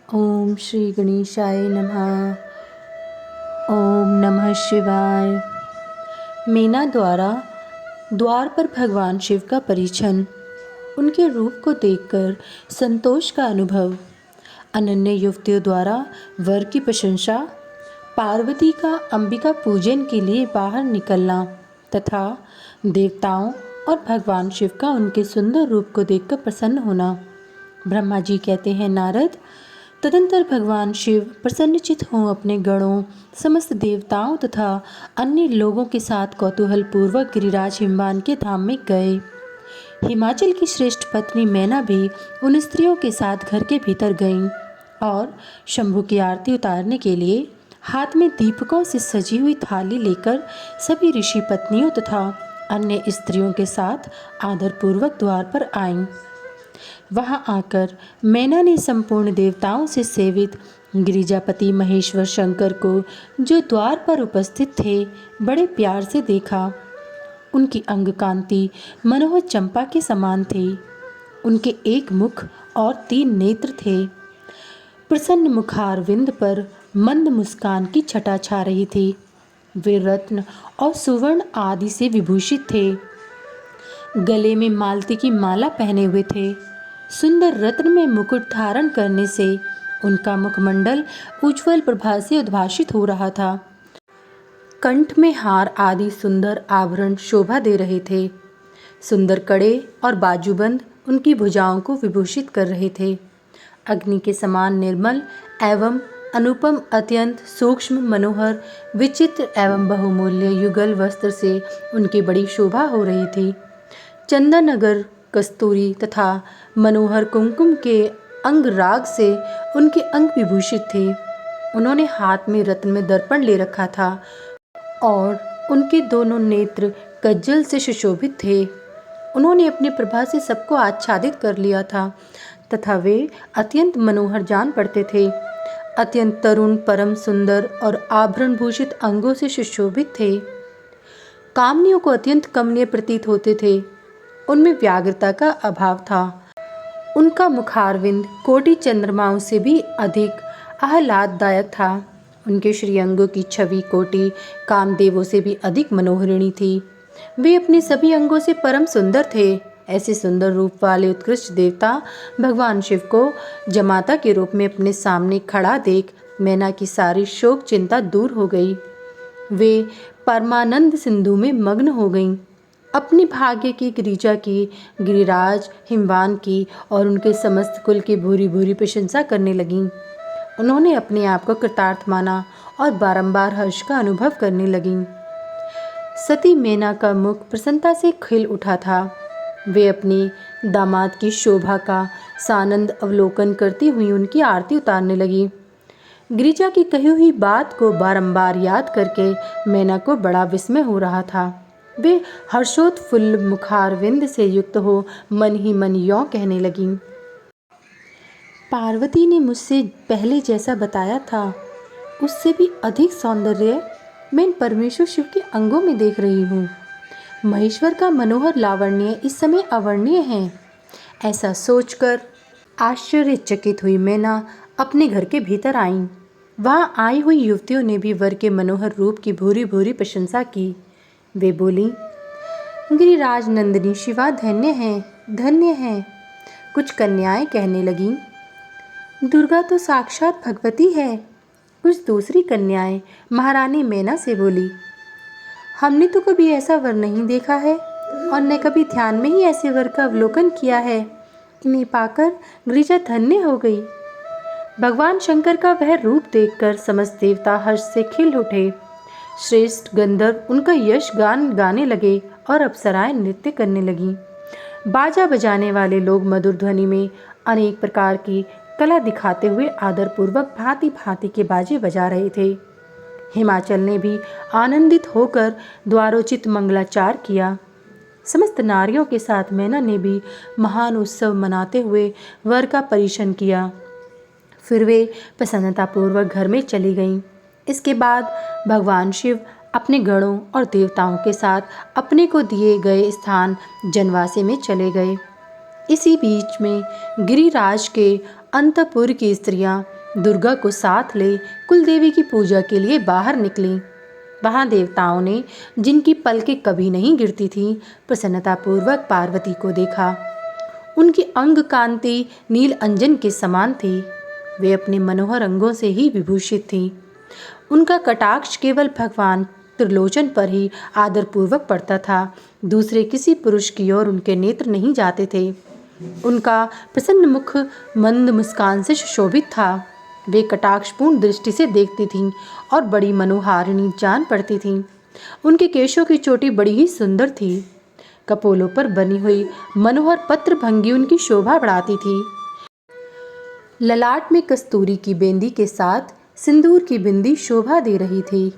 ओम श्री गणेशाय नमः। ओम नमः शिवाय। मीना द्वारा द्वार पर भगवान शिव का परिछन, उनके रूप को देखकर संतोष का अनुभव, अनन्य युवतियों द्वारा वर की प्रशंसा, पार्वती का अंबिका पूजन के लिए बाहर निकलना तथा देवताओं और भगवान शिव का उनके सुंदर रूप को देखकर प्रसन्न होना। ब्रह्मा जी कहते हैं, नारद, तदंतर भगवान शिव प्रसन्नचित हों अपने गणों, समस्त देवताओं तथा अन्य लोगों के साथ कौतूहल पूर्वक गिरिराज हिमवान के धाम में गए। हिमाचल की श्रेष्ठ पत्नी मैना भी उन स्त्रियों के साथ घर के भीतर गईं और शंभु की आरती उतारने के लिए हाथ में दीपकों से सजी हुई थाली लेकर सभी ऋषि पत्नियों तथा अन्य स्त्रियों के साथ आदरपूर्वक द्वार पर आईं। वहां आकर मैना ने संपूर्ण देवताओं से सेवित गिरिजापति महेश्वर शंकर को, जो द्वार पर उपस्थित थे, बड़े प्यार से देखा। उनकी अंग कांति मनोहर चंपा के समान थी। उनके एक मुख और 3 नेत्र थे। प्रसन्न मुखारविंद पर मंद मुस्कान की छटा छा रही थी। वे रत्न और सुवर्ण आदि से विभूषित थे। गले में मालती की माला पहने हुए थे। सुंदर रत्न में मुकुट धारण करने से उनका मुखमंडल उज्ज्वल प्रभा से उद्भासित हो रहा था। कंठ में हार आदि सुंदर आभरण शोभा दे रहे थे। सुंदर कड़े और बाजूबंद उनकी भुजाओं को विभूषित कर रहे थे। अग्नि के समान निर्मल एवं अनुपम, अत्यंत सूक्ष्म, मनोहर, विचित्र एवं बहुमूल्य युगल वस्त्र से उनकी बड़ी शोभा हो रही थी। चंदन अगर कस्तूरी तथा मनोहर कुमकुम के अंगराग से उनके अंग विभूषित थे। उन्होंने हाथ में रत्न में दर्पण ले रखा था और उनके दोनों नेत्र कज्जल से सुशोभित थे। उन्होंने अपनी प्रभा से सबको आच्छादित कर लिया था तथा वे अत्यंत मनोहर जान पड़ते थे। अत्यंत तरुण, परम सुंदर और आभरण भूषित अंगों से सुशोभित थे। कामनियों को अत्यंत कमनीय प्रतीत होते थे। उनमें व्याग्रता का अभाव था। उनका मुखारविंद कोटि चंद्रमाओं से भी अधिक आह्लाददायक था। उनके श्रीअंगों की छवि कोटि कामदेवों से भी अधिक मनोहरिणी थी। वे अपने सभी अंगों से परम सुंदर थे। ऐसे सुंदर रूप वाले उत्कृष्ट देवता भगवान शिव को जमाता के रूप में अपने सामने खड़ा देख मैना की सारी शोक चिंता दूर हो गई। वे परमानंद सिंधु में मग्न हो गईं। अपने भाग्य की, गिरिजा की, गिरिराज हिमवान की और उनके समस्त कुल की भूरी भूरी प्रशंसा करने लगीं। उन्होंने अपने आप को कृतार्थ माना और बारंबार हर्ष का अनुभव करने लगीं। सती मैना का मुख प्रसन्नता से खिल उठा था। वे अपनी दामाद की शोभा का सानंद अवलोकन करती हुई उनकी आरती उतारने लगी। गिरिजा की कही हुई बात को बारंबार याद करके मैना को बड़ा विस्मय हो रहा था। वे हर्षोत्फुल्ल मुखारविंद से युक्त हो मन ही मन यों कहने लगीं, पार्वती ने मुझसे पहले जैसा बताया था, उससे भी अधिक सौंदर्य मैं इन परमेश्वर शिव के अंगों में देख रही हूँ। महेश्वर का मनोहर लावण्य इस समय अवर्णीय है। ऐसा सोचकर आश्चर्यचकित हुई मैना अपने घर के भीतर आईं। वहाँ आई हुई युवतियों ने भी वर के मनोहर रूप की भूरी भूरी प्रशंसा की। वे बोली, गिरिराज नंदिनी शिवा धन्य है, धन्य है। कुछ कन्याएं कहने लगीं, दुर्गा तो साक्षात भगवती है। कुछ दूसरी कन्याएं महारानी मैना से बोली, हमने तो कभी ऐसा वर नहीं देखा है और न कभी ध्यान में ही ऐसे वर का अवलोकन किया है। इन्हें पाकर गिरिजा धन्य हो गई। भगवान शंकर का वह रूप देखकर समस्त देवता हर्ष से खिल उठे। श्रेष्ठ गंधर्व उनका यश गान गाने लगे और अप्सराएं नृत्य करने लगीं। बाजा बजाने वाले लोग मधुर ध्वनि में अनेक प्रकार की कला दिखाते हुए आदरपूर्वक भांति भांति के बाजे बजा रहे थे। हिमाचल ने भी आनंदित होकर द्वारोचित मंगलाचार किया। समस्त नारियों के साथ मैना ने भी महान उत्सव मनाते हुए वर का परिछन किया। फिर वे प्रसन्नतापूर्वक घर में चली गईं। इसके बाद भगवान शिव अपने गणों और देवताओं के साथ अपने को दिए गए स्थान जनवासे में चले गए। इसी बीच में गिरिराज के अंतपुर की स्त्रियां दुर्गा को साथ ले कुलदेवी की पूजा के लिए बाहर निकली। वहां देवताओं ने, जिनकी पलकें कभी नहीं गिरती थीं, प्रसन्नतापूर्वक पार्वती को देखा। उनकी अंग कांति नील अंजन के समान थी। वे अपने मनोहर अंगों से ही विभूषित थीं। उनका कटाक्ष केवल भगवान त्रिलोचन पर ही आदरपूर्वक पड़ता था। दूसरे किसी पुरुष की ओर उनके नेत्र नहीं जाते थे। उनका प्रसन्न मुख मंद मुस्कान से सुशोभित था। वे कटाक्षपूर्ण दृष्टि से देखती थीं और बड़ी मनोहारिणी जान पड़ती थीं। उनके केशों की चोटी बड़ी ही सुंदर थी। कपोलों पर बनी हुई मनोहर पत्र भंगी उनकी शोभा बढ़ाती थी। ललाट में कस्तूरी की बेंदी के साथ सिंदूर की बिंदी शोभा दे रही थी।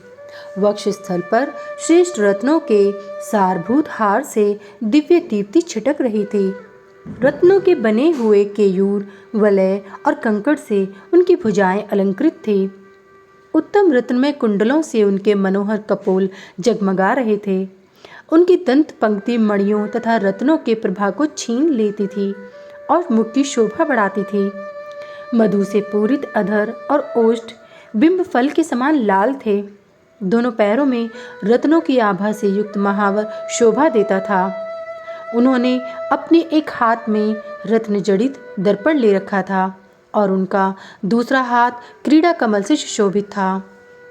वक्षस्थल पर श्रेष्ठ रत्नों के सारभूत हार से दिव्य दीप्ति छिटक रही थी। रत्नों के बने हुए केयूर, वलय और कंकड़ से उनकी भुजाएं अलंकृत थी। उत्तम रत्नमय कुंडलों से उनके मनोहर कपोल जगमगा रहे थे। उनकी दंत पंक्ति मणियों तथा रत्नों के प्रभा को छीन लेती थी और मुख की शोभा बढ़ाती थी। मधु से पूरित अधर और ओष्ठ बिंब फल के समान लाल थे। दोनों पैरों में रत्नों की आभा से युक्त महावर शोभा देता था। उन्होंने अपने एक हाथ में रत्न जड़ित दर्पण ले रखा था और उनका दूसरा हाथ क्रीड़ा कमल से सुशोभित था।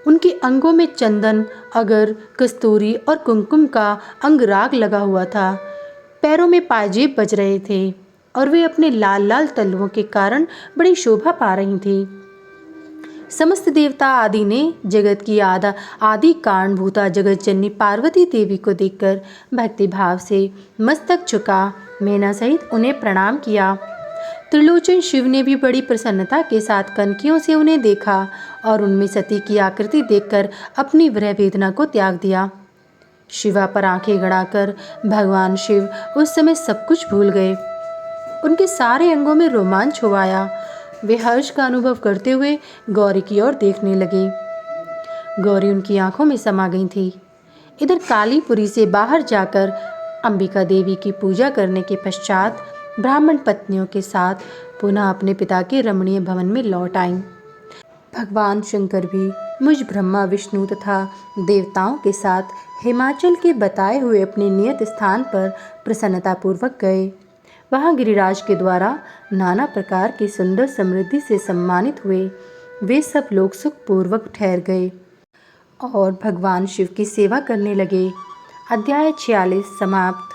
उनके अंगों में चंदन, अगर, कस्तूरी और कुमकुम का अंगराग लगा हुआ था। पैरों में पायजेब बज रहे थे और वे अपने लाल लाल तलवों के कारण बड़ी शोभा पा रही थी। समस्त देवता आदि ने जगत की आदि कारणभूता जगत जननी पार्वती देवी को देखकर भक्ति भाव से मस्तक झुका मैना सहित उन्हें प्रणाम किया। त्रिलोचन शिव ने भी बड़ी प्रसन्नता के साथ कनखियों से उन्हें देखा और उनमें सती की आकृति देखकर अपनी विरह वेदना को त्याग दिया। शिवा पर आंखें गड़ाकर भगवान शिव उस समय सब कुछ भूल गए। उनके सारे अंगों में रोमांच हो आया। वे हर्ष का अनुभव करते हुए गौरी की ओर देखने लगे। गौरी उनकी आंखों में समा गई थी। इधर कालीपुरी से बाहर जाकर अंबिका देवी की पूजा करने के पश्चात ब्राह्मण पत्नियों के साथ पुनः अपने पिता के रमणीय भवन में लौट आईं। भगवान शंकर भी मुझ ब्रह्मा, विष्णु तथा देवताओं के साथ हिमाचल के बताए हुए अपने नियत स्थान पर प्रसन्नतापूर्वक गए। वहाँ गिरिराज के द्वारा नाना प्रकार की सुंदर समृद्धि से सम्मानित हुए। वे सब लोग सुखपूर्वक ठहर गए और भगवान शिव की सेवा करने लगे। अध्याय 46 समाप्त।